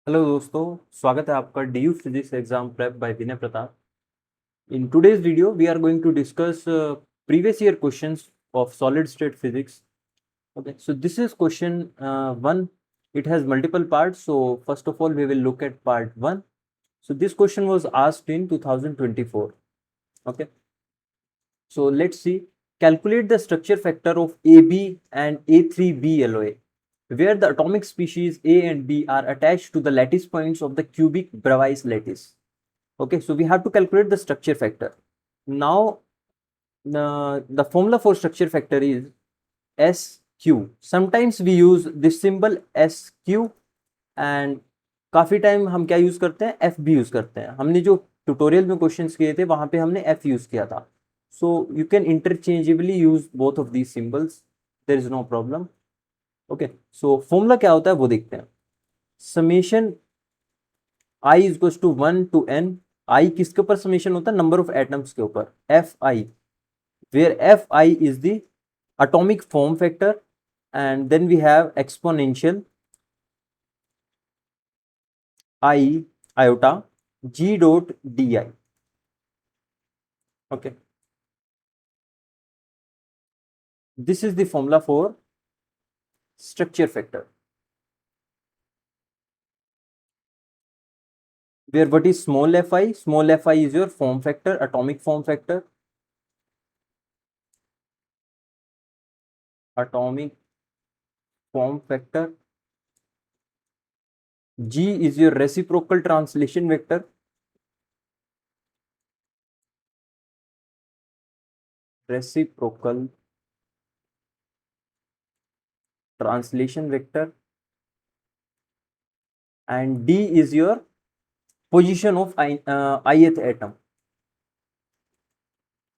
Hello दोस्तों, स्वागत है आपका the physics exam prep by Vinay Pratap. In today's video, we are going to discuss previous year questions of solid state physics. Okay, so this is question one. It has multiple parts. So first of all, we will look at part one. So this question was asked in 2024. Okay, so let's see. Calculate the structure factor of AB and A3B alloy, where the atomic species A and B are attached to the lattice points of the cubic Bravais lattice. Okay, so we have to calculate the structure factor. Now the formula for structure factor is SQ. Sometimes we use this symbol SQ and काफी time हम क्या use करते हैं, F भी use करते हैं. हमने जो ट्यूटोरियल में क्वेश्चंस किए थे वहां पे हमने एफ यूज किया था. So you can interchangeably use both of these symbols, there is no problem. Okay, so formula क्या होता है वो देखते हैं. Summation I is equals to 1 to n. I किसके ऊपर समेशन होता है, नंबर ऑफ एटम्स के ऊपर, F I, where F I is the atomic form factor, and then we have exponential I iota g dot di. Okay, this is the formula for structure factor, where what is small fi? Small fi is your form factor, atomic form factor. Atomic form factor. G is your reciprocal translation vector. Reciprocal translation vector. And D is your position of ith atom.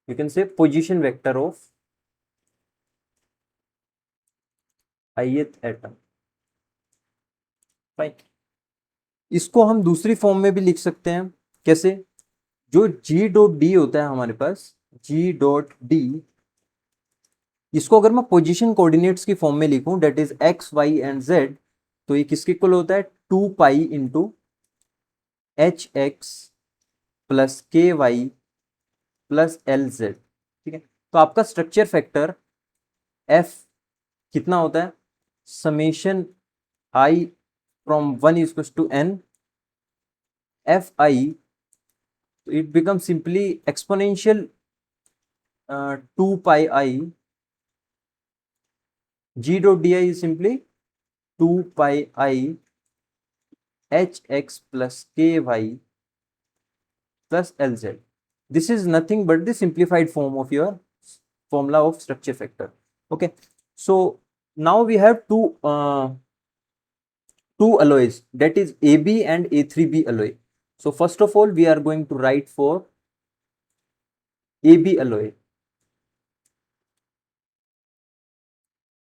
You can say position vector of ith atom. Right. इसको हम दूसरी form में भी लिख सकते हैं. कैसे? जो G डॉट डी होता है हमारे पास, G डॉट डी, इसको अगर मैं पोजीशन कोऑर्डिनेट्स की फॉर्म में लिखूं, that is X Y and Z, तो ये किसके इक्वल होता है, 2 pi into H X plus K Y plus L Z. ठीक है, तो आपका स्ट्रक्चर फैक्टर एफ कितना होता है, summation I from 1 is to N F I, it becomes simply exponential 2 pi I. G dot di is simply 2 pi I hx plus ky plus lz. This is nothing but the simplified form of your formula of structure factor. Okay, so now we have two alloys, that is AB and A3B alloy. So first of all we are going to write for AB alloy.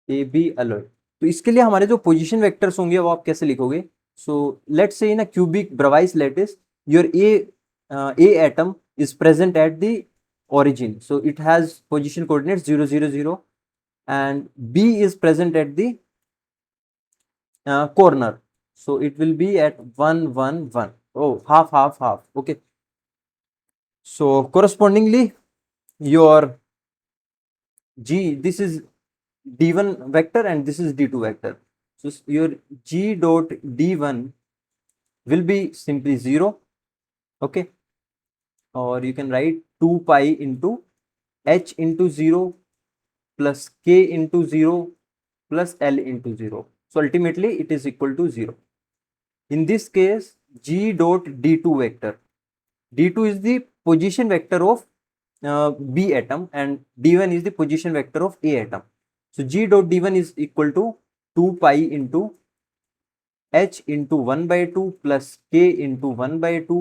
AB alloy, तो इसके लिए हमारे जो position vectors होंगे वो आप कैसे लिखोगे. So let's say in a cubic Bravais lattice, your A atom is present at the origin, so it has position coordinates 0 0 0, and B is present at the corner, so it will be at 1 1 1. Oh, half half half. Okay, so correspondingly your G, this is d1 vector and this is d2 vector, so your G dot d1 will be simply 0. Okay, or you can write 2 pi into h into 0 plus k into 0 plus l into 0, so ultimately it is equal to 0. In this case G dot d2 vector, d2 is the position vector of B atom and d1 is the position vector of A atom. So G dot d1 is equal to 2 pi into h into 1 by 2 plus k into 1 by 2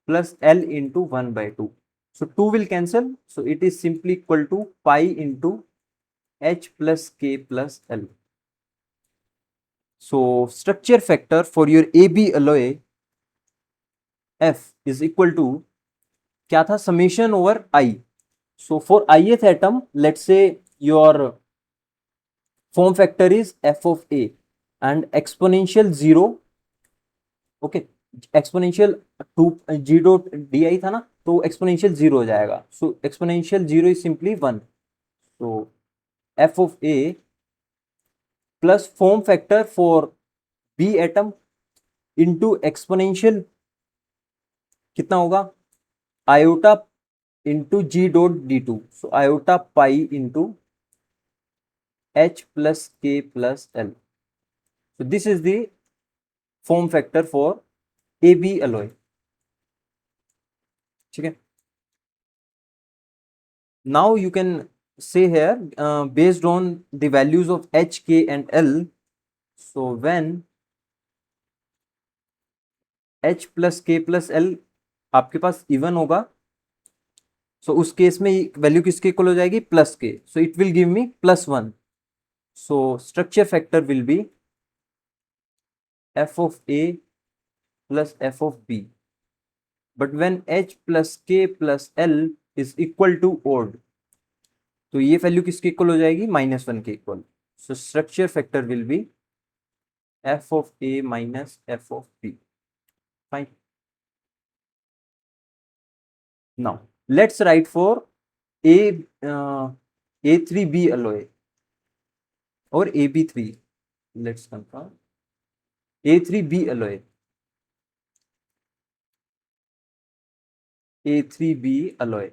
plus l into 1 by 2. So 2 will cancel, so it is simply equal to pi into h plus k plus l. So structure factor for your AB alloy F is equal to क्या था, summation over I. So for ith atom, let's say your form factor is f of A and exponential 0 okay, exponential two G dot D I था ना, तो exponential zero हो जाएगा, so exponential zero is simply one. तो F of A plus form factor for B atom into exponential कितना होगा, iota into G dot D two, so iota pi into H plus K plus L. So this is the form factor for AB alloy. ठीक है, now you can say here based on the values of H, K and L. So when H plus K plus L आपके पास even होगा, so उस case में value किसके equal हो जाएगी, plus के, so it will give me plus one, so structure factor will be F of A plus F of B. But when H plus K plus L is equal to odd, तो ये value किसके equal हो जाएगी, minus one के equal, so structure factor will be F of A minus F of B. Fine, now let's write for A A three B alloy और A B three, let's confirm A three B alloy, A three B alloy।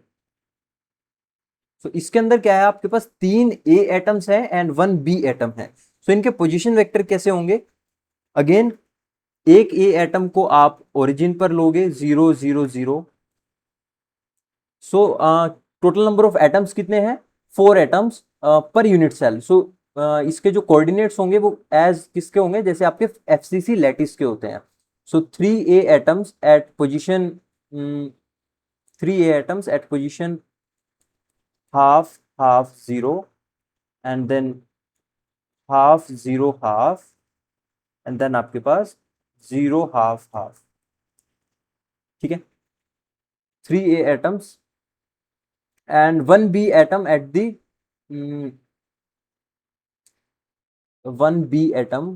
So इसके अंदर क्या है, आपके पास तीन A atoms है and one B atom है, सो इनके पोजीशन वेक्टर कैसे होंगे, अगेन एक ए एटम को आप ओरिजिन पर लोगे 0 0 0, so total number of atoms कितने हैं, फोर एटम्स पर यूनिट सेल। सो इसके जो कोऑर्डिनेट्स होंगे वो एज किसके होंगे, जैसे आपके एफसीसी लैटिस के होते हैं। So three A atoms at position, three A atoms at position half half zero and then half zero half and then आपके पास जीरो हाफ हाफ। ठीक है, three A atoms and one B atom at the one B atom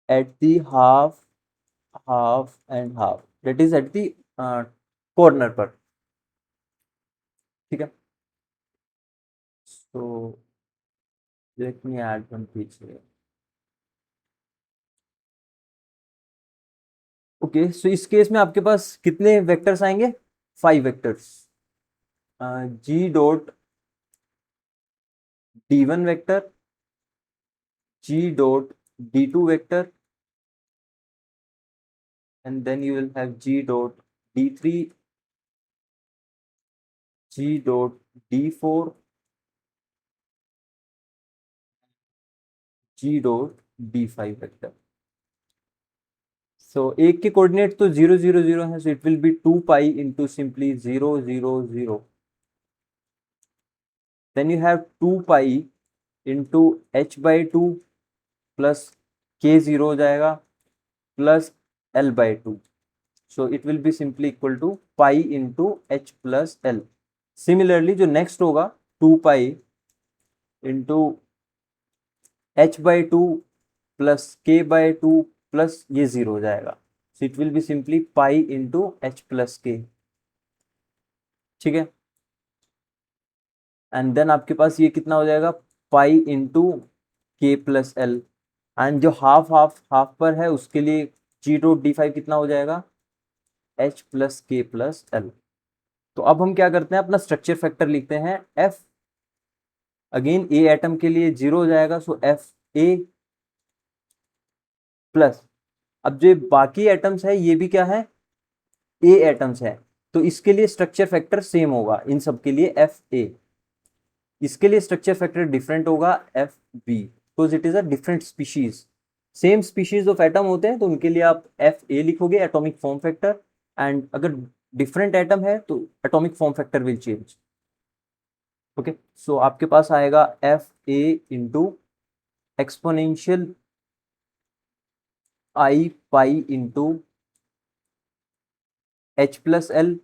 at the half half and half, that is at the corner पर। ठीक है, so let me add one page here. Okay, so इस case में आपके पास कितने vectors आएंगे, five vectors, G dot D one vector, G dot D two vector, and then you will have g dot d3, g dot d4, g dot d5 vector. So एक के कोऑर्डिनेट तो 0 0 0 है, so it will be 2 pi into simply 0 0 0, then you have 2 pi into H by two plus K जीरो हो जाएगा plus L by two, so it will be simply equal to pi into H plus L. Similarly जो next होगा 2 pi into H by two plus K by two plus ये zero हो जाएगा, सो it will be simply pi into H plus के। ठीक है, and then आपके पास ये कितना हो जाएगा, पाई इंटू के प्लस एल, एंड जो हाफ हाफ हाफ पर है उसके लिए जी डॉट डी फाइव कितना हो जाएगा, H plus K plus L. तो अब हम क्या करते हैं, अपना स्ट्रक्चर फैक्टर लिखते हैं, एफ अगेन ए एटम के लिए जीरो हो जाएगा, सो एफ ए प्लस, अब जो बाकी एटम्स है ये भी क्या है, ए एटम्स है, तो इसके लिए स्ट्रक्चर फैक्टर सेम होगा इन सब के लिए, एफ ए। इसके लिए स्ट्रक्चर फैक्टर डिफरेंट होगा, F B, because it is a different species. Same species of atom होते हैं तो उनके लिए आप एफ ए लिखोगे, एटॉमिक फॉर्म फैक्टर, एंड अगर डिफरेंट एटम है तो atomic form factor will change. Okay, so आपके पास आएगा F A into exponential I pi into H plus L,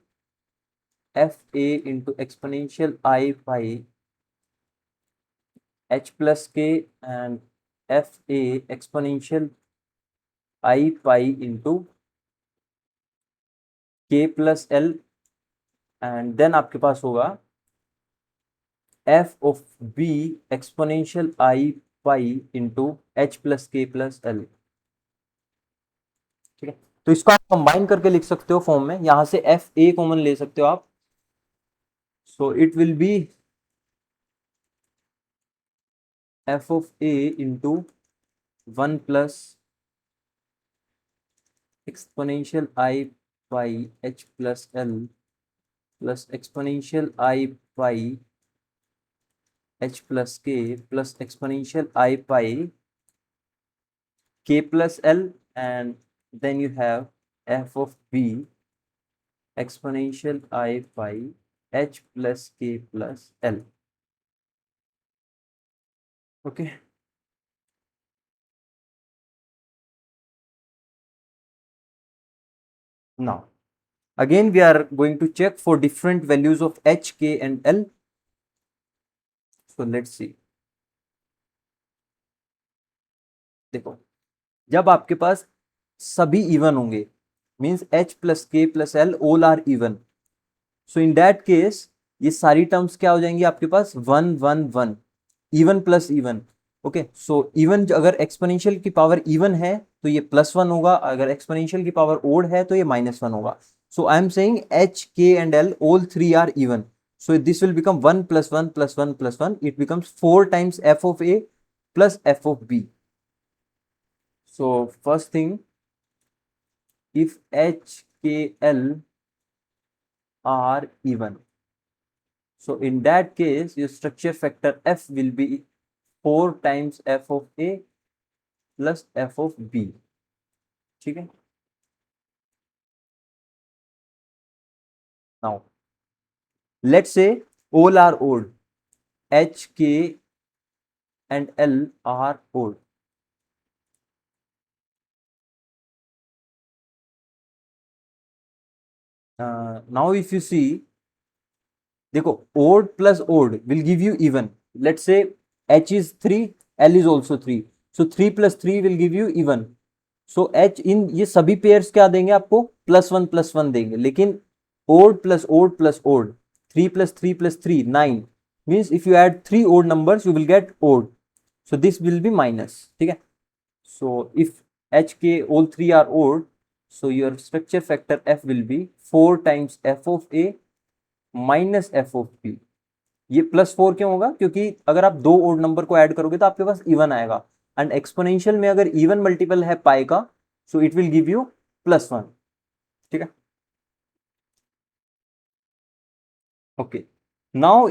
F A into exponential I pi h plus k and fa exponential I pi into k plus l, and then आपके पास होगा f of b exponential I pi into h plus k plus l। ठीक है, तो इसको आप combine करके लिख सकते हो फॉर्म में, यहां से एफ ए कॉमन ले सकते हो आप, सो it will be F of A into 1 plus exponential I pi H plus L plus exponential I pi H plus K plus exponential I pi k plus l, and then you have f of b exponential I pi h plus k plus l। okay, now again we are going to check for different values of h, k and l, so let's see। देखो, जब आपके पास सभी even होंगे, means h plus k plus l all are even, so in that case ये सारी terms क्या हो जाएंगी आपके पास 1 1 1, even plus even. Okay, so even अगर एक्सपोनेंशियल की पावर इवन है तो ये +1 होगा, अगर एक्सपोनेंशियल की पावर ओड है तो ये -1 होगा। So I am saying h, k and l all three are even, so this will become 1 plus 1 plus 1 plus 1, it becomes 4 times f of a plus f of b। so first thing, if h, k, l are even, so in that case your structure factor f will be 4 times f of a plus f of b। ठीक है, now let's say all are odd, h, k and l are odd, now if you see, देखो odd plus odd will give you even, let's say h is 3, l is also 3, so 3 plus 3 will give you even, so h in ये सभी pairs क्या देंगे आपको +1 देंगे, लेकिन odd plus odd plus odd 3 plus 3 plus 3 9 means if you add 3 odd numbers you will get odd, so this will be minus। ठीक है, so if h, k all three are odd, so your structure factor f will be 4 times f of a minus F of P. ये +4 क्यों होगा, क्योंकि अगर आप दो odd number को ऐड करोगे तो आपके पास इवन आएगा, एंड एक्सपोनेंशियल में अगर इवन मल्टीपल है पाई का, सो इट विल गिव यू +1। ठीक है, ओके, नाउ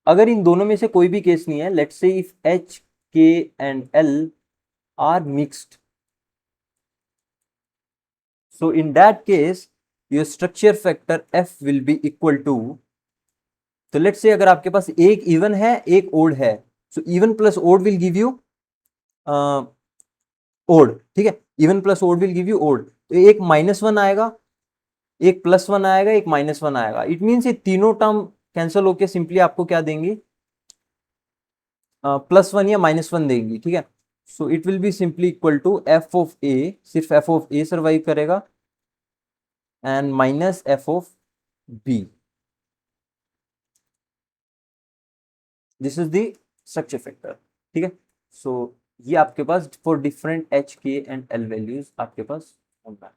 अगर इन दोनों में से कोई भी केस नहीं है, let's say if H, K and L are mixed, so in that case your structure factor F will be equal to, तो लेट्स से अगर आपके पास एक इवन है एक ओड है, so even plus odd will give you odd. ठीक है, even plus odd will give you odd, तो एक -1 आएगा, एक +1 आएगा, एक -1 आएगा, इट मीन्स ये तीनों टर्म कैंसिल होके सिंपली आपको क्या देंगी, +1 या -1 देंगी। ठीक है, so it will be simply equal to F of A, सिर्फ एफ ऑफ ए सर्वाइव करेगा, and minus F of B. This is the structure factor. ठीक है, सो ये आपके पास for different H, K and L values आपके पास होगा।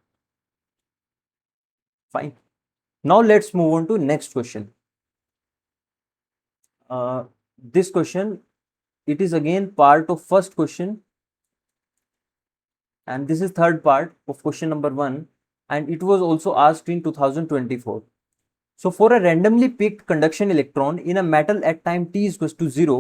Fine, now let's move on to next question. This question, it is again part of first question, and this is third part of question number 1, and it was also asked in 2024. So for a randomly picked conduction electron in a metal at time t is equals to 0,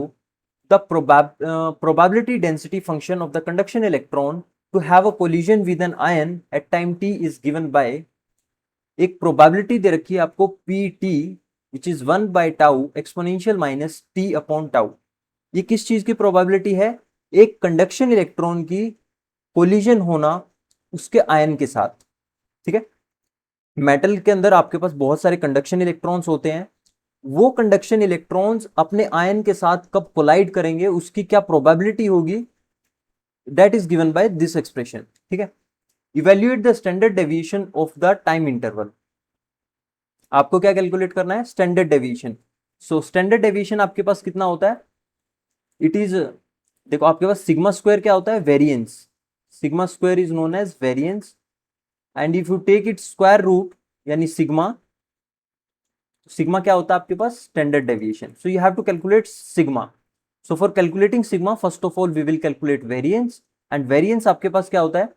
the probability density function of the conduction electron to have a collision with an ion at time t is given by, एक probability दे रखी है आपको pt which is 1 by tau exponential minus t upon tau। ये किस चीज की probability है, एक कंडक्शन इलेक्ट्रॉन की कोलिजन होना उसके आयन के साथ। ठीक है, मेटल के अंदर आपके पास बहुत सारे कंडक्शन इलेक्ट्रॉन्स होते हैं, वो कंडक्शन इलेक्ट्रॉन्स अपने आयन के साथ कब कोलाइड करेंगे, उसकी क्या प्रोबेबिलिटी होगी, that is given by this expression. ठीक है, evaluate the standard deviation of the time interval. आपको क्या कैलकुलेट करना है, standard deviation. So standard deviation आपके पास कितना होता है, इट इज, देखो आपके पास सिग्मा स्क्वायर क्या होता है, variance. Sigma square is known as variance, and if you take it square root यानी सिग्मा, सिग्मा क्या होता है आपके पास, standard deviation. So you have to calculate sigma. So for calculating sigma, first of all we will calculate variance, and variance आपके पास क्या होता है,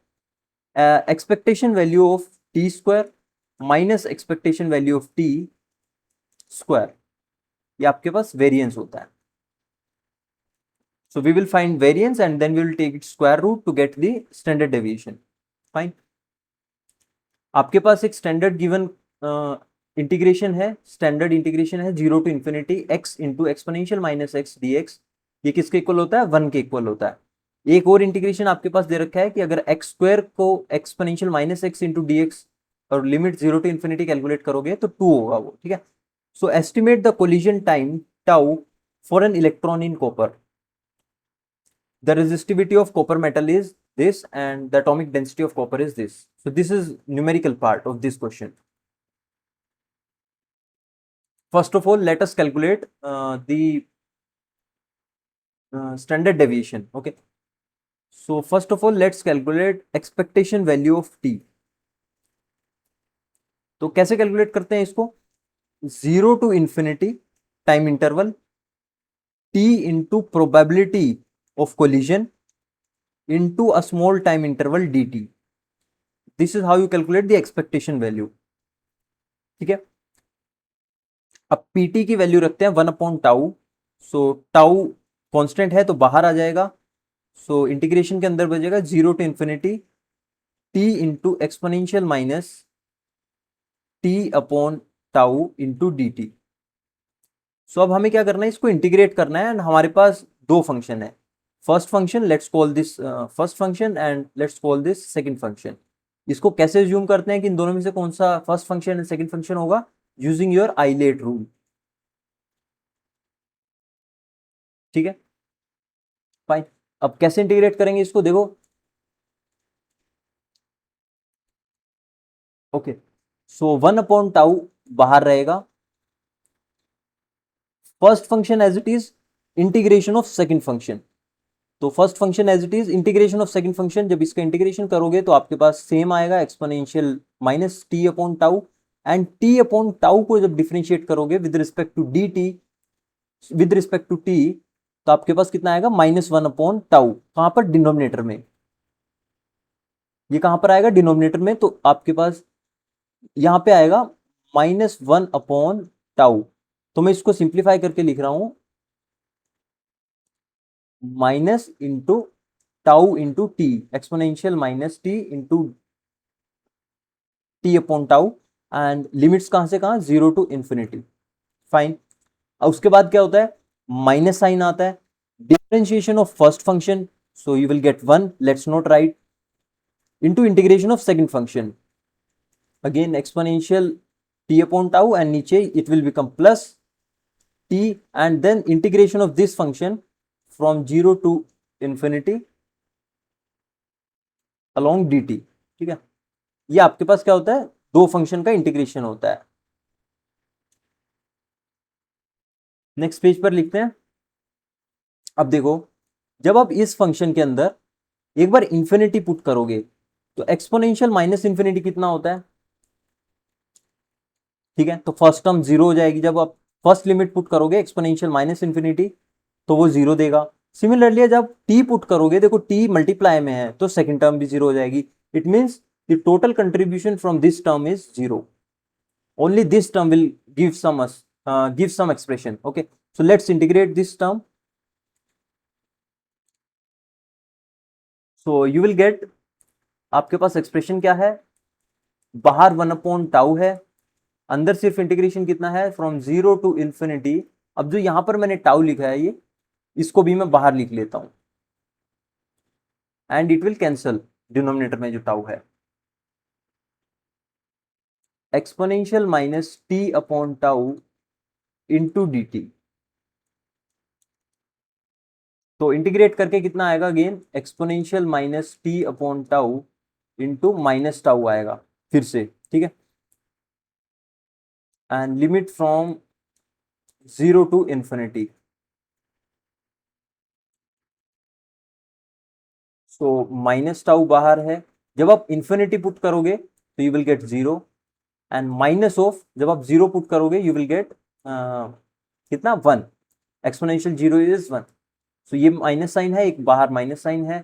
expectation value of T square minus expectation value of T square, ये आपके पास variance होता है। So we will find variance and then we will take its square root to get the standard deviation. Fine. आपके पास एक standard given integration है, standard integration है 0 to infinity x into exponential minus x dx। ये किसके equal होता है, 1 के equal होता है। एक और इंटीग्रेशन आपके पास दे रखा है कि अगर एक्स स्क्वायर को exponential minus x into D x और लिमिट 0 to infinity कैलकुलेट करोगे तो 2 होगा वो। ठीक है, so estimate the collision time tau for an electron in copper. The resistivity of copper metal is this and the atomic density of copper is this. So this is numerical part of this question. First of all, let us calculate the standard deviation. Okay, so first of all let's calculate expectation value of t. तो कैसे calculate करते हैं इसको, 0 to infinity time interval t into probability of collision into a small time interval dt. This is how you calculate the expectation value. ठीक है, अब PT की वैल्यू रखते हैं 1/टाउ। सो टाउ कांस्टेंट है तो बाहर आ जाएगा, सो इंटीग्रेशन के अंदर बचेगा 0 to infinity T into exponential minus tau into D T. So अब हमें क्या करना है, इसको इंटीग्रेट करना है, एंड हमारे पास दो फंक्शन है। First function let's call this first function and let's call this second function. इसको कैसे अज्यूम करते हैं कि इन दोनों में से कौन सा first function and second function होगा, यूजिंग योर आइलेट रूल। ठीक है, फाइन। अब कैसे इंटीग्रेट करेंगे इसको, देखो ओके, सो 1/टाउ बाहर रहेगा, first function as it is integration of second function. तो first function as it is integration of second function, जब इसका इंटीग्रेशन करोगे तो आपके पास सेम आएगा exponential minus tau, and tau को जब डिफरेंशिएट करोगे with respect to D T, with respect to T, तो आपके पास कितना आएगा, -1/टाउ। कहां पर, डिनोमिनेटर में। ये कहां पर आएगा, डिनोमिनेटर में, तो आपके पास यहां पे आएगा -1/टाउ। तो मैं इसको सिंप्लीफाई करके लिख रहा हूं, minus into tau into T, exponential minus T into tau, and limits कहां से कहां, 0 to infinity। फाइन। अब उसके बाद क्या होता है, माइनस साइन आता है, differentiation of first function, so you will get 1, let's not write, into integration of second function, again exponential tau, and नीचे it will become plus t, and then integration of this function from 0 to infinity along dt। ठीक है, ये आपके पास क्या होता है, दो फंक्शन का इंटीग्रेशन होता है। नेक्स्ट पेज पर लिखते हैं। अब देखो, जब आप इस फंक्शन के अंदर एक बार इंफिनिटी पुट करोगे तो एक्सपोनेंशियल माइनस इंफिनिटी कितना होता है, ठीक है, तो फर्स्ट टर्म 0 हो जाएगी। जब आप फर्स्ट लिमिट पुट करोगे एक्सपोनेंशियल माइनस इंफिनिटी तो वो 0 देगा। सिमिलरली जब टी पुट करोगे, देखो टी मल्टीप्लाई में है तो सेकंड टर्म भी 0 हो जाएगी। It means the total contribution from this term is 0, only this term will give some expression। okay, so let's integrate this term, so you will get, आपके पास expression क्या है, बाहर 1/टाउ है, अंदर सिर्फ इंटीग्रेशन कितना है, फ्रॉम 0 to infinity। अब जो यहां पर मैंने टाउ लिखा है, ये इसको भी मैं बाहर लिख लेता हूं, and it will cancel denominator में जो टाउ है, exponential minus tau into D T. तो इंटीग्रेट करके कितना आएगा, again exponential minus T upon tau into minus tau आएगा फिर से, ठीक है। And limit from 0 to infinity. So minus tau बाहर है, जब आप इंफिनिटी पुट करोगे तो you will get 0, and minus of जब आप 0 पुट करोगे यू विल गेट कितना, 1। Exponential 0 is 1। सो ये माइनस साइन है, एक बाहर माइनस साइन है,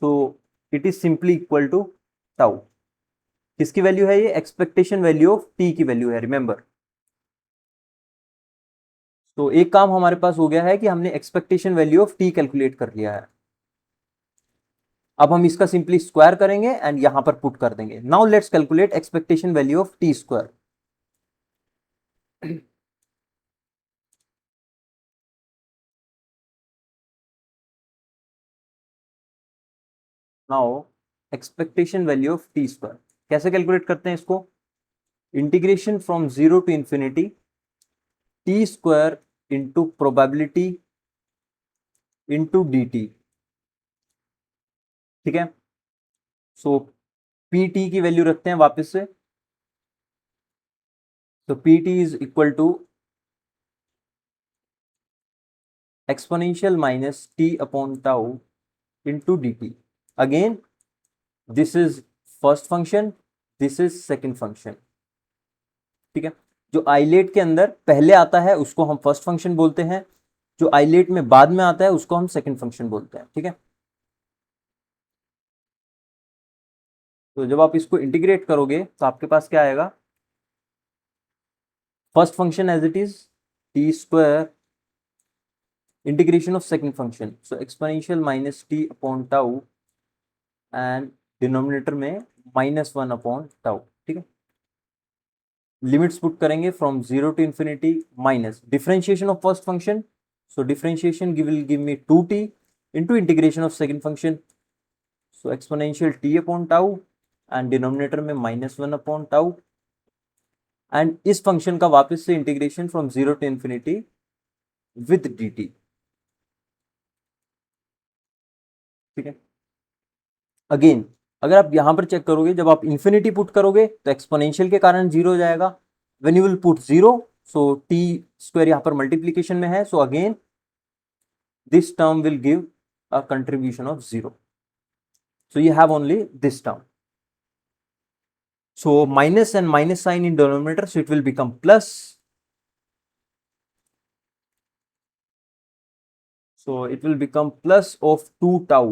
तो it is simply equal to tau. किसकी वैल्यू है ये, एक्सपेक्टेशन वैल्यू ऑफ टी की वैल्यू है, रिमेंबर। तो एक काम हमारे पास हो गया है कि हमने expectation value of T calculate कर लिया है। अब हम इसका सिंपली स्क्वायर करेंगे एंड यहां पर पुट कर देंगे। Now let's calculate expectation value of T square. Now expectation value of T square कैसे कैलकुलेट करते हैं इसको, integration from 0 to infinity T square into probability into D T, ठीक है। सो पी टी की वैल्यू रखते हैं वापस से, तो P T is equal to exponential minus T upon tau into D T. Again this is first function, this is second function, ठीक है। जो आइलेट के अंदर पहले आता है उसको हम फर्स्ट फंक्शन बोलते हैं, जो आइलेट में बाद में आता है उसको हम सेकेंड फंक्शन बोलते हैं, ठीक है। तो जब आप इसको इंटीग्रेट करोगे तो आपके पास क्या आएगा, first function as it is T square integration of second function, so exponential minus T upon tau and denominator में -1 अपॉन टाउ, ठीक है। लिमिट्स पुट करेंगे from 0 to infinity minus differentiation of first function, so differentiation will give me 2t into integration of second function, so exponential t upon tau and denominator में -1 upon tau, and इस function का वापस से integration from 0 to infinity with dt, ठीक है। Again अगर आप यहां पर चेक करोगे, जब आप इंफिनिटी पुट करोगे तो एक्सपोनेंशियल के कारण 0 हो जाएगा, when you will put 0, so T square यहां पर मल्टीप्लीकेशन में है, so again this term will give a contribution of 0. So you have only this term. So minus and minus sign in denominator, so it will become plus. So it will become plus of 2 tau.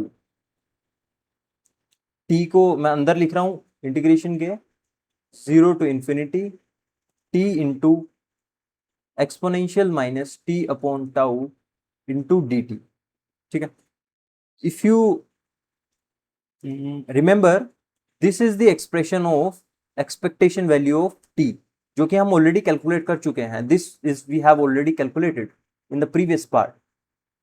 t को मैं अंदर लिख रहा हूं integration के 0 to infinity t into exponential minus T upon tau into D T, ठीक है। If you remember this is the expression of expectation value of T, जो कि हम ऑलरेडी कैलकुलेट कर चुके हैं, this is we have already calculated in the previous part.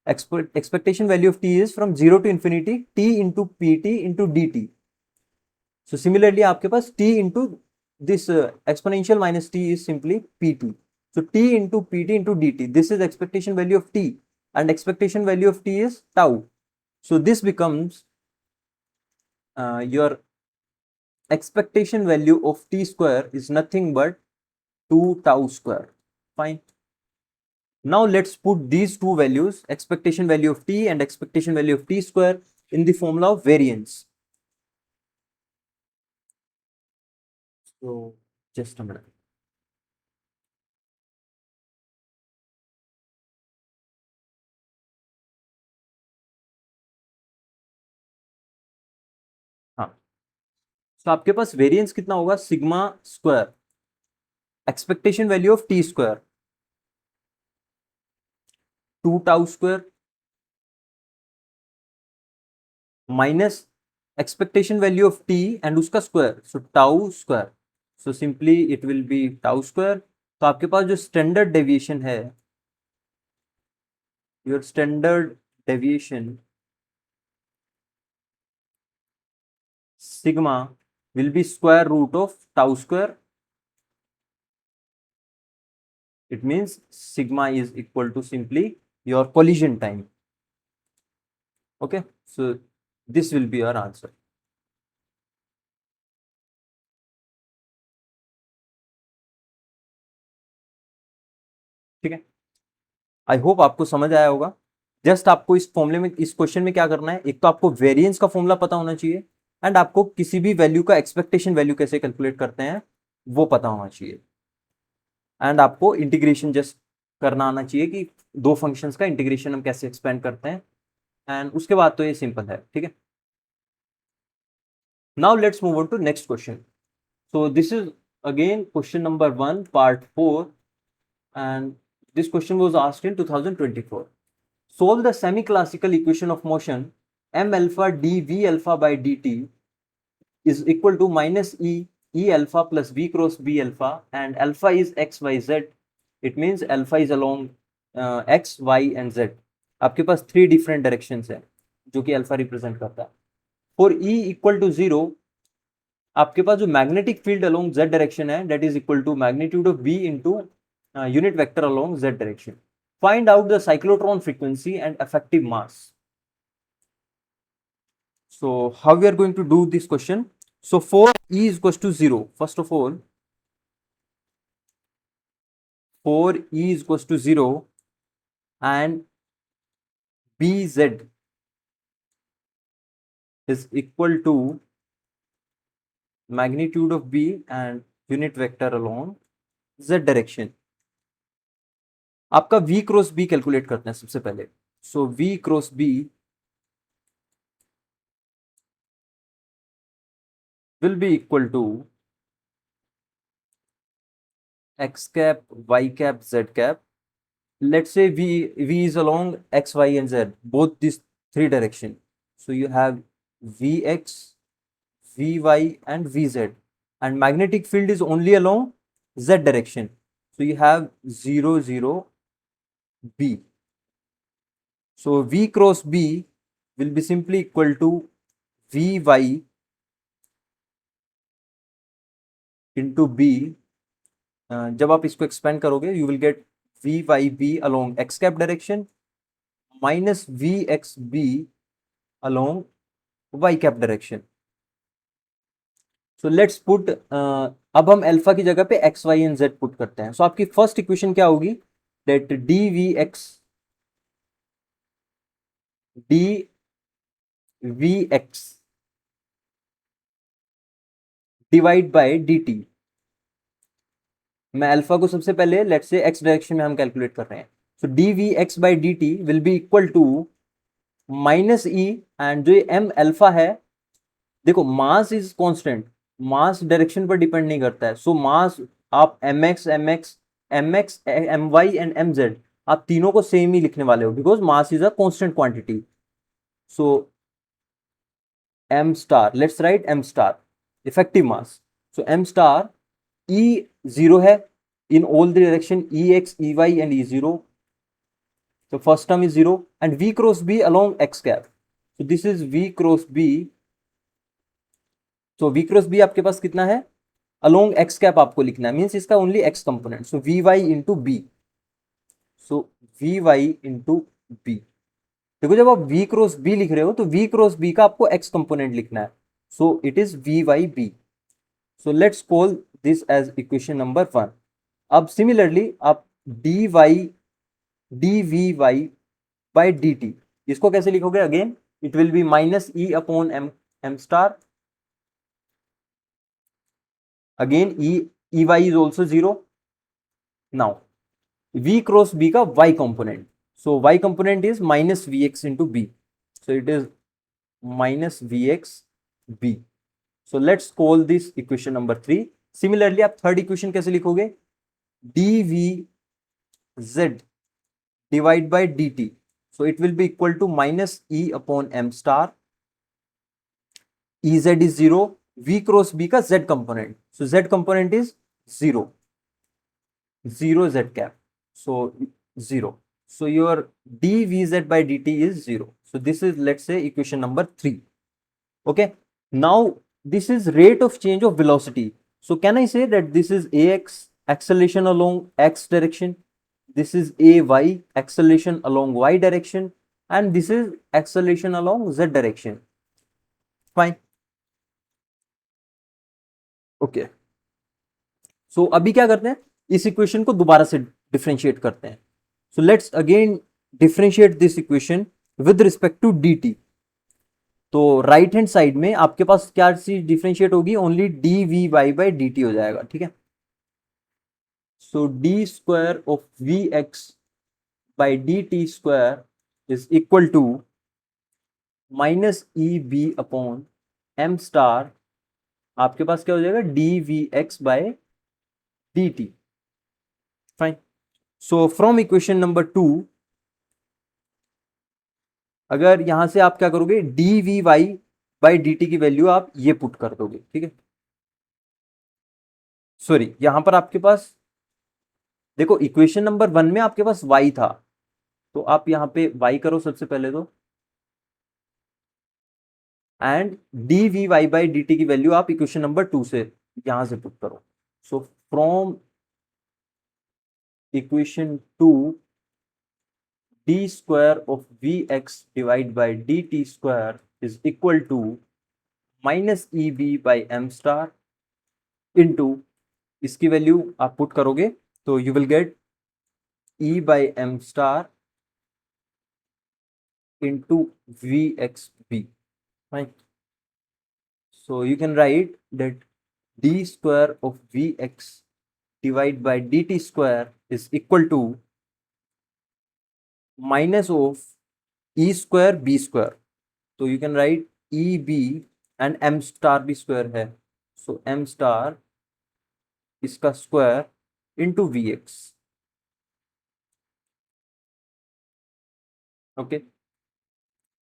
Expectation value of T is from 0 to infinity T into P T into D T. So similarly आपके पास T into this exponential minus T is simply P T, so t into pt into dt, this is expectation value of t and expectation value of t is tau, so this becomes your expectation value of t square is nothing but 2 tau square, fine. Now let's put these two values, expectation value of t and expectation value of t square, in the formula of variance. So just a minute. हाँ, तो आपके पास variance कितना होगा, sigma square expectation value of T square 2 tau square minus expectation value of T and उसका square, so tau square, so simply it will be tau square. तो आपके पास जो स्टैंडर्ड डेविएशन है, your standard deviation sigma will be square root of tau square It means sigma is equal to simply your collision time. Okay, so this will be your answer. ठीक है, आई hope आपको समझ आया होगा. Just आपको इस फॉर्मूले में, इस क्वेश्चन में क्या करना है, एक तो आपको वेरिएंस का फॉर्मूला पता होना चाहिए एंड आपको किसी भी वैल्यू का एक्सपेक्टेशन वैल्यू कैसे कैलकुलेट करते हैं वो पता होना चाहिए एंड आपको इंटीग्रेशन जस्ट करना आना चाहिए कि दो फंक्शंस का इंटीग्रेशन हम कैसे एक्सपेंड करते हैं एंड उसके बाद तो ये सिंपल है. ठीक है, now let's move on to next question. So this is again question number 1 part 4 and this question was asked in 2024. Solve the semi-classical equation of motion m alpha dv alpha by dt is equal to minus e alpha plus v cross b alpha, and alpha is x y z. It means alpha is along x y and z. आपके पास 3 different directions है जो कि alpha represent करता है. For e equal to 0 आपके पास जो magnetic field along z direction है that is equal to magnitude of v into unit vector along z direction. Find out the cyclotron frequency and effective mass. So how we are going to do this question? So for e is equals to 0, first of all, for e is equals to 0 and bz is equal to magnitude of b and unit vector along z direction. आपका v cross b calculate करते हैं सबसे पहले. सो v cross b will be equal to x cap, y cap, z cap. Let's say v is along x, y and z, both these 3 direction. So you have vx, vy and vz, and magnetic field is only along z direction. So you have 0, 0, b. So v cross b will be simply equal to vy into b. जब आप इसको expand करोगे you will get V Y B along X cap direction minus V X B along Y cap direction. So let's put, अब हम alpha की जगह पे X Y and Z put करते हैं. सो आपकी फर्स्ट इक्वेशन क्या होगी, that D we X D we X divide by D T. मैं अल्फा को सबसे पहले लेट्स से एक्स डायरेक्शन में हम कैलकुलेट कर रहे हैं. So D we x by D T will be equal to minus E, and जो एम अल्फा है, देखो mass is constant, mass direction पर डिपेंड नहीं करता है. सो मास आप M X M X M X M Y and M Z आप तीनों को सेम ही लिखने वाले हो because mass is a constant quantity. So M star, let's write M star effective mass. So M star E 0 है in all the direction Ex, Ey and E0. So first term is 0 and V cross B along x cap. So this is V cross B. So V cross B आपके पास कितना है, along x cap आपको लिखना है, means इसका only x component. सो Vy into B. सो Vy into B. देखो जब आप V क्रॉस B लिख रहे हो तो V क्रॉस B का आपको x कंपोनेंट लिखना है. So it is Vy B. So let's call this as equation number 1. अब similarly आप dvy by dt इसको कैसे लिखोगे, again it will be minus e upon m star. Again ey is also 0. Now v cross b का y component. So y component is minus vx into b. So it is minus vx b. So let's call this equation number 3. Similarly आप third equation कैसे लिखोगे, dvz divide by dt. So it will be equal to minus e upon m star. Ez is 0, v cross b का z component. So z component is 0, 0 z cap. So 0. So your dvz by dt is 0. So this is, let's say, equation number 3. Okay. Now this is rate of change of velocity. So can I say that this is ax acceleration along x direction, this is ay, acceleration along y direction, and this is acceleration along z direction. Fine. Okay, so अभी क्या करते हैं, इस equation को दोबारा से differentiate करते हैं. So let's again differentiate this equation with respect to D T. तो राइट हैंड साइड में आपके पास क्या चीज डिफरेंशिएट होगी, only d we Y by D t हो जाएगा. ठीक है, so d square of we x by D T square is equal to minus E b upon m star. आपके पास क्या हो जाएगा, d we x by D t. Fine. So from equation number 2, अगर यहां से आप क्या करोगे, D we Y by D T की वैल्यू आप ये पुट कर दोगे. ठीक है, सॉरी यहां पर आपके पास देखो इक्वेशन नंबर 1 में आपके पास y था, तो आप यहां पे y करो सबसे पहले तो, and D we Y by D T की वैल्यू आप इक्वेशन नंबर 2 से यहां से पुट करो. So from equation 2, D square of we X divide by D T square is equal to minus E B by M star into, इसकी value आप put करोगे तो you will get E by M star into V X B. Right. So you can write that d square of vx divided by dt square is equal to minus of e square b square. So you can write e b and m star b square है, so m star इसका square into vx. Okay.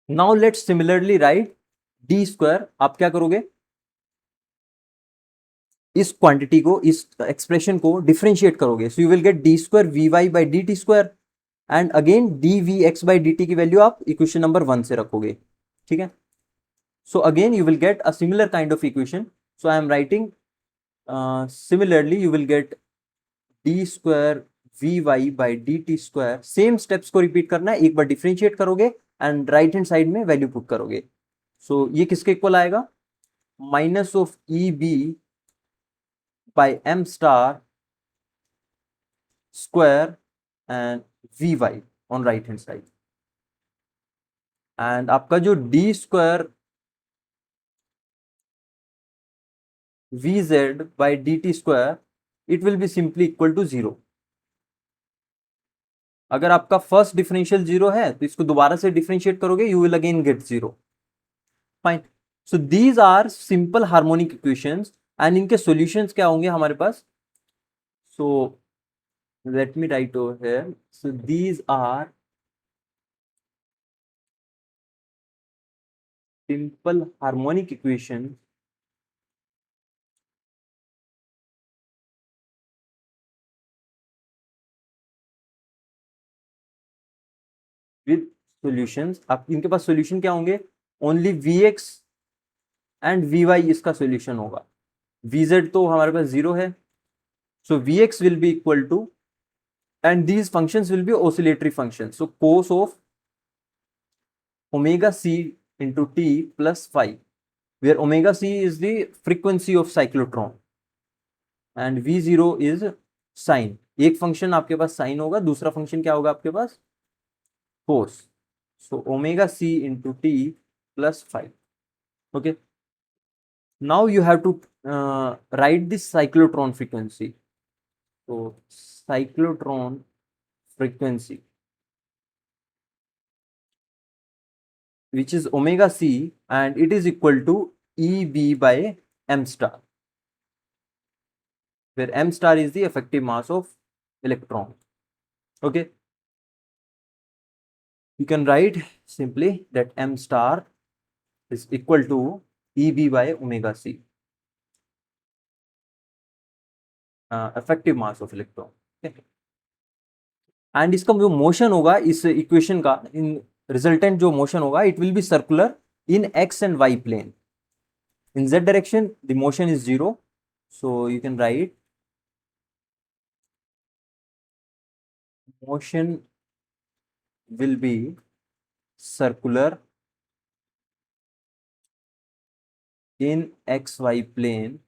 Now let's similarly write D square. आप क्या करोगे, इस quantity को, इस expression को differentiate करोगे. So you will get D square V Y by D T square, and again D we x by D T की value आप इक्वेशन नंबर 1 से रखोगे. ठीक है, so again you will get a similar kind of equation. So I am writing similarly you will get D square V Y by D T square. Same steps को repeat करना है, एक बार differentiate करोगे एंड राइट हैंड साइड में value put करोगे. So ये किसके इक्वल आएगा, minus of E B by M star square and we Y on right hand side, and आपका जो D square V Z by D T square it will be simply equal to 0. अगर आपका first differential 0 है तो इसको दोबारा से differentiate करोगे, you will again get 0. Fine. So these are simple harmonic equations, and इनके सॉल्यूशंस क्या होंगे हमारे पास. So let me write over here. So these are simple harmonic equation with solutions. आप इनके पास सॉल्यूशन क्या होंगे, only v x and we y इसका सॉल्यूशन होगा. वी जेड तो हमारे पास 0 है, so v x will be equal to, and these functions will be oscillatory functions, so cos of omega c into t plus phi, where omega c is the frequency of cyclotron and v0 is sin. एक function आपके पास sign होगा, दूसरा function क्या होगा आपके पास, cos. so omega c into t plus phi. okay, now you have to write this cyclotron frequency. so cyclotron frequency which is omega c, and it is equal to EB by m star, where m star is the effective mass of electron. okay, you can write simply that m star is equal to EB by omega c, effective mass of electron. okay, and इसका जो motion होगा इस equation का, in resultant जो motion होगा, it will be circular in X and Y plane. In Z direction the motion is 0, so you can write motion will be circular in xy plane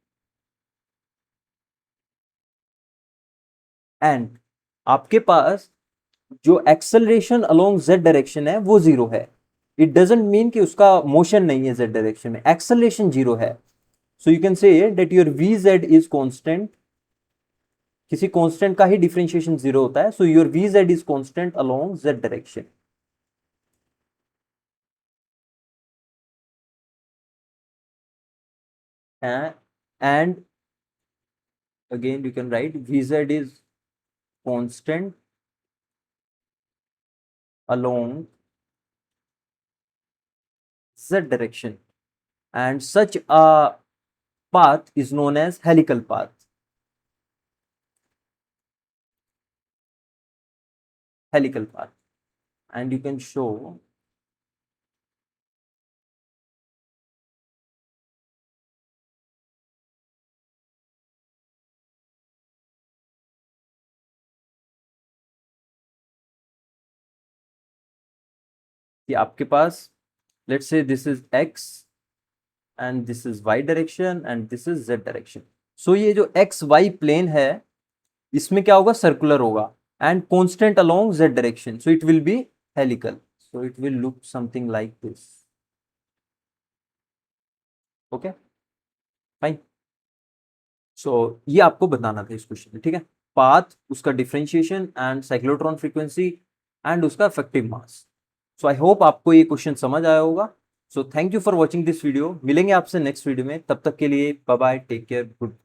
and आपके पास जो acceleration along z direction है वो zero है. It doesn't mean कि उसका motion नहीं है z डायरेक्शन में, एक्सेलरेशन जीरो है. सो you can say that your vz is constant. किसी कांस्टेंट का ही डिफरेंशिएशन जीरो होता है. So your vz is constant along z direction. And again you can write vz is constant along z direction, and such a path is known as helical path. Helical path. And you can show कि आपके पास let's say this is x and this is y direction and this is z direction. So ये जो x y plane है इसमें क्या होगा, circular होगा and constant along z direction, so it will be helical. So it will look something like this. Okay, fine. So ये आपको बताना था इस क्वेश्चन में, ठीक है. पाथ, उसका differentiation and cyclotron frequency and उसका effective mass. So I hope आपको ये क्वेश्चन समझ आया होगा. So thank you for watching this video. मिलेंगे आपसे नेक्स्ट वीडियो में. तब तक के लिए bye bye, take care, good.